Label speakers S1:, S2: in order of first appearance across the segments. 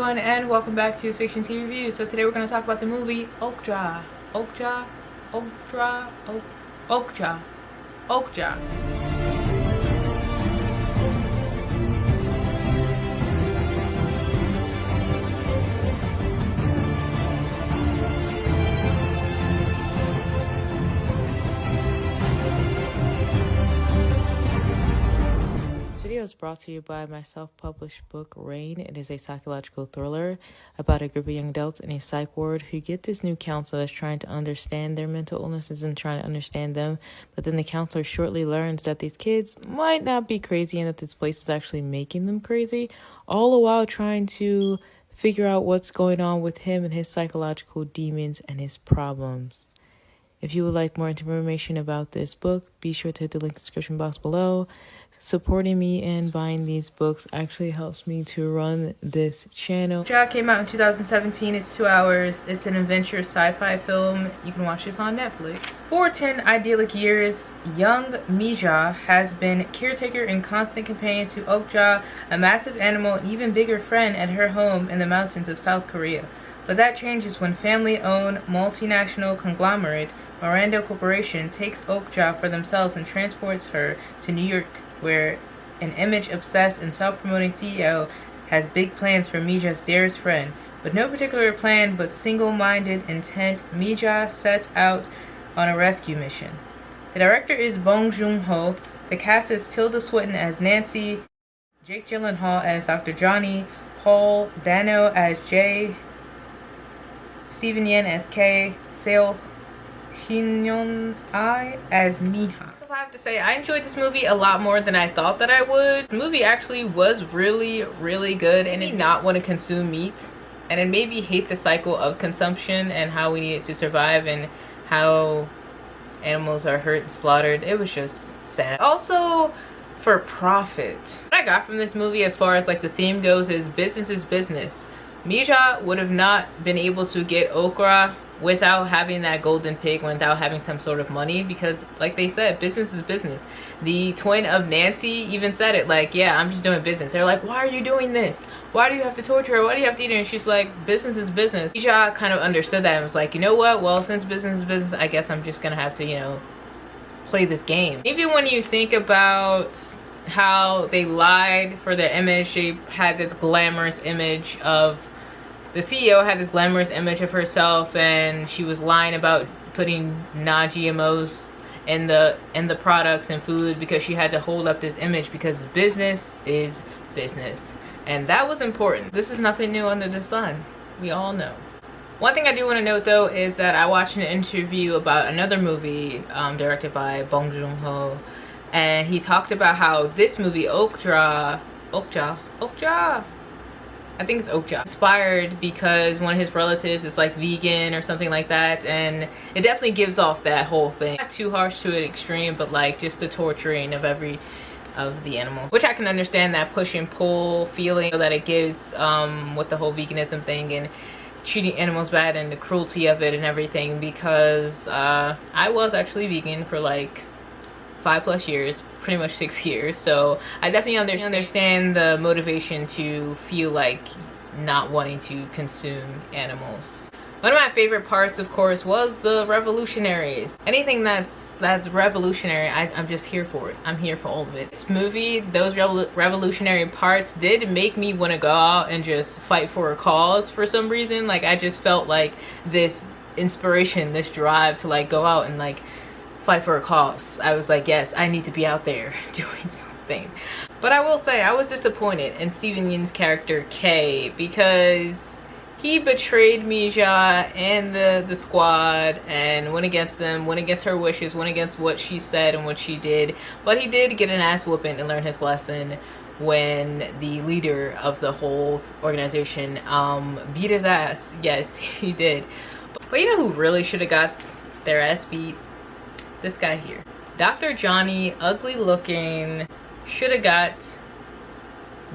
S1: everyone, and welcome back to Fiction TV Review. So today we're going to talk about the movie Okja. Okja.
S2: Is brought to you by my self-published book Rain. It is a psychological thriller about a group of young adults in a psych ward who get this new counselor that's trying to understand their mental illnesses and trying to understand them, but then the counselor shortly learns that these kids might not be crazy and that this place is actually making them crazy, all the while trying to figure out what's going on with him and his psychological demons and his problems. If you would like more information about this book, be sure to hit the link in the description box below. Supporting me and buying these books actually helps me to run this channel.
S1: Okja came out in 2017. It's 2 hours. It's an adventure sci-fi film. You can watch this on Netflix. For 10 idyllic years, young Mija has been caretaker and constant companion to Okja, a massive animal, even bigger friend at her home in the mountains of South Korea. But that changes when family-owned multinational conglomerate Mirando Corporation takes Okja for themselves and transports her to New York, where an image-obsessed and self-promoting CEO has big plans for Mija's dearest friend. With no particular plan but single-minded intent, Mija sets out on a rescue mission. The director is Bong Joon-ho. The cast is Tilda Swinton as Nancy, Jake Gyllenhaal as Dr. Johnny, Paul Dano as Jay, stevenyuen as K, Seo Hyun-ai as Mija. I have to say, I enjoyed this movie a lot more than I thought that I would. The movie actually was really good, and it made me not want to consume meat, and it made me hate the cycle of consumption and how we need it to survive and how animals are hurt and slaughtered. It was just sad. Also, for profit. What I got from this movie as far as like the theme goes is business is business. Mija would have not been able to get Okja without having that golden pig, without having some sort of money, because like they said, business is business. The twin of Nancy even said it, like, yeah, I'm just doing business. They're like, why are you doing this? Why do you have to torture her? Why do you have to eat her? And she's like, business is business. Mija kind of understood that and was like, you know what, well, since business is business, I guess I'm just gonna have to, you know, play this game. Even when you think about how they lied for their image, they had this glamorous image of the CEO had this glamorous image of herself, and she was lying about putting non-GMOs in the products and food because she had to hold up this image, because business is business, and that was important. This is nothing new under the sun. We all know. One thing I do want to note though is that I watched an interview about another movie directed by Bong Joon-ho, and he talked about how this movie Okja, I think it's Okja, inspired because one of his relatives is like vegan or something like that, and it definitely gives off that whole thing. Not too harsh to an extreme, but like just the torturing of the animal, which I can understand that push and pull feeling that it gives with the whole veganism thing and treating animals bad and the cruelty of it and everything, because I was actually vegan for like 5+ years, pretty much 6 years, so I definitely understand the motivation to feel like not wanting to consume animals. One of my favorite parts, of course, was the revolutionaries. Anything that's revolutionary, I'm just here for it. I'm here for all of it. This movie, those revolutionary parts did make me want to go out and just fight for a cause for some reason. Like, I just felt like this inspiration, this drive to like go out and like fight for a cause. I was like, yes, I need to be out there doing something. But I will say, I was disappointed in stevenyuen's character K, because he betrayed Mija and the squad and went against them, went against her wishes, went against what she said and what she did. But he did get an ass whooping and learn his lesson when the leader of the whole organization beat his ass. Yes, he did. But you know who really should have got their ass beat? This guy here. Dr. Johnny, ugly looking, should have got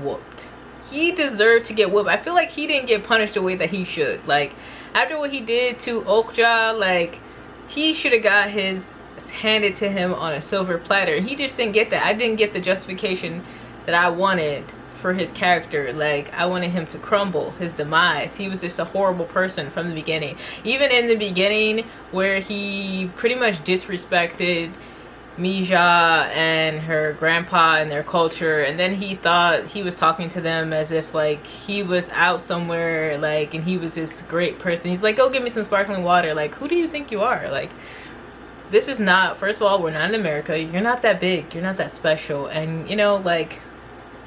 S1: whooped. He deserved to get whooped. I feel like he didn't get punished the way that he should. Like, after what he did to Okja, like, he should have got his handed to him on a silver platter. He just didn't get that. I didn't get the justification that I wanted for his character. Like, I wanted him to crumble, his demise. He was just a horrible person from the beginning. Even in the beginning, where he pretty much disrespected Mija and her grandpa and their culture, and then he thought he was talking to them as if like he was out somewhere, like, and he was this great person. He's like, go get me some sparkling water. Like, who do you think you are? Like, this is not, first of all, we're not in America. You're not that big, you're not that special. And you know, like,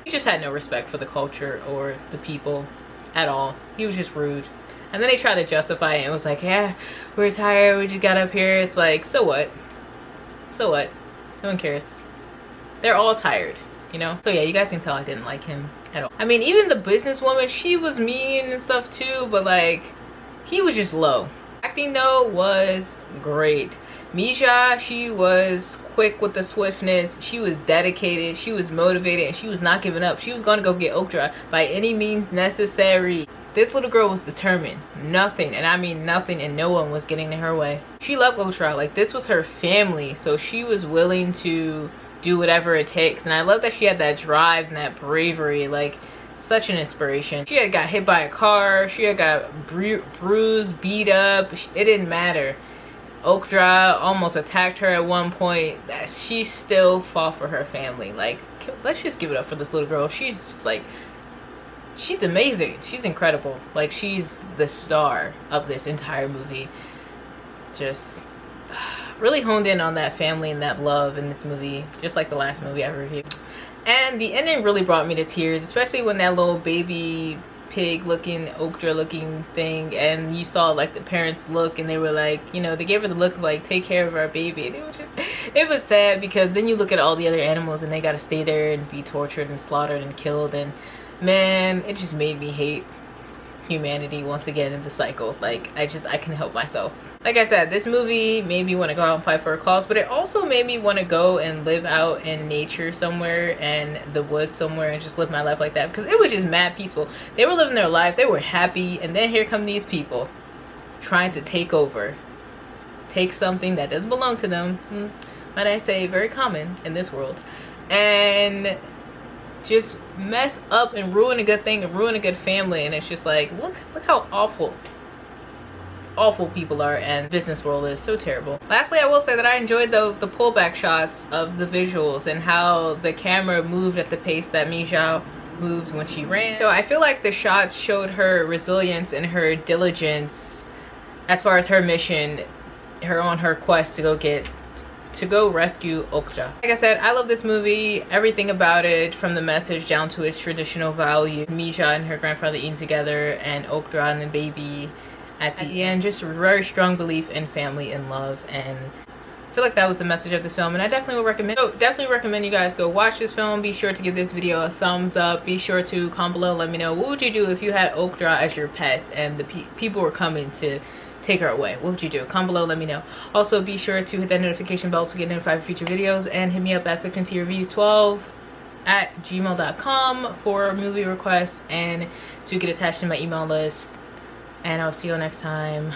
S1: he just had no respect for the culture or the people at all. He was just rude. And then they tried to justify it. It was like, yeah, we're tired, we just got up here. It's like, so what? So what? No one cares. They're all tired, you know? So yeah, you guys can tell I didn't like him at all. I mean, even the businesswoman, she was mean and stuff too, but like, he was just low. Acting though was great. Mija, she was quick with the swiftness. She was dedicated, she was motivated, and she was not giving up. She was gonna go get Okja by any means necessary. This little girl was determined. Nothing, and I mean nothing, and no one was getting in her way. She loved Okja. Like, this was her family, so she was willing to do whatever it takes. And I love that she had that drive and that bravery. Like, such an inspiration. She had got hit by a car. She had got bruised, beat up. It didn't matter. Okja almost attacked her at one point. She still fought for her family. Like, let's just give it up for this little girl. She's just like, she's amazing. She's incredible. Like, she's the star of this entire movie. Just really honed in on that family and that love in this movie, just like the last movie I reviewed. And the ending really brought me to tears, especially when that little baby pig looking, Okja looking thing, and you saw like the parents look, and they were like, you know, they gave her the look of like, take care of our baby. And it was just, it was sad, because then you look at all the other animals and they gotta stay there and be tortured and slaughtered and killed, and man, it just made me hate humanity once again in the cycle. Like, I couldn't help myself. Like I said, this movie made me want to go out and fight for a cause, but it also made me want to go and live out in nature somewhere, and the woods somewhere, and just live my life like that, because it was just mad peaceful. They were living their life, they were happy, and then here come these people trying to take over, take something that doesn't belong to them, might I say, very common in this world, and just mess up and ruin a good thing and ruin a good family. And it's just like, look how awful people are, and business world is so terrible. Lastly, I will say that I enjoyed the pullback shots of the visuals and how the camera moved at the pace that Mija moved when she ran. So I feel like the shots showed her resilience and her diligence as far as her mission, her on her quest to go rescue Okja. Like I said, I love this movie, everything about it, from the message down to its traditional value. Mija and her grandfather eating together, and Okja and the baby at the end. Just a very strong belief in family and love, and I feel like that was the message of this film, and I definitely would recommend. So definitely recommend you guys go watch this film. Be sure to give this video a thumbs up. Be sure to comment below, let me know, what would you do if you had Okja as your pet and the people were coming to take her away? What would you do? Comment below, let me know. Also, be sure to hit that notification bell to get notified for future videos, and hit me up at 15treviews12@gmail.com for movie requests and to get attached to my email list. And I'll see you next time.